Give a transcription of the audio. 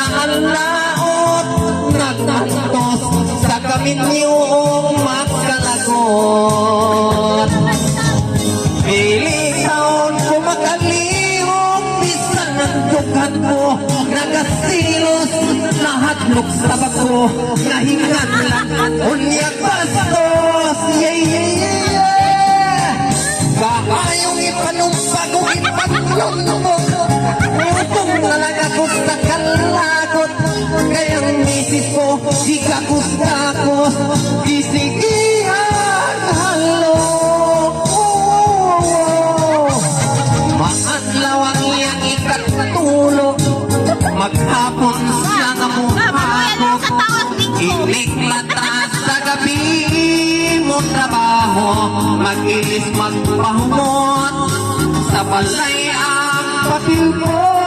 naalaot, nagantos sa kaminyong magkalagot. Pili taon ko makalihok, bisan ng dugan ko, nagasilos, nahatlok sa bako, nahingan lang, unyak bastos, yeah, yeah, yeah. Kaayong ipanumpag o ipaglunumog, utong nalang ako sa kalagot, kayang misis ko, di kakus-kakos, isigihan halok. Maadlaw ang iyang ikatulog, maghapon siya nga muhakot, iniklat sa gabi mo trabaho, mag-ilis magpahumot, sa balay ang papil mo.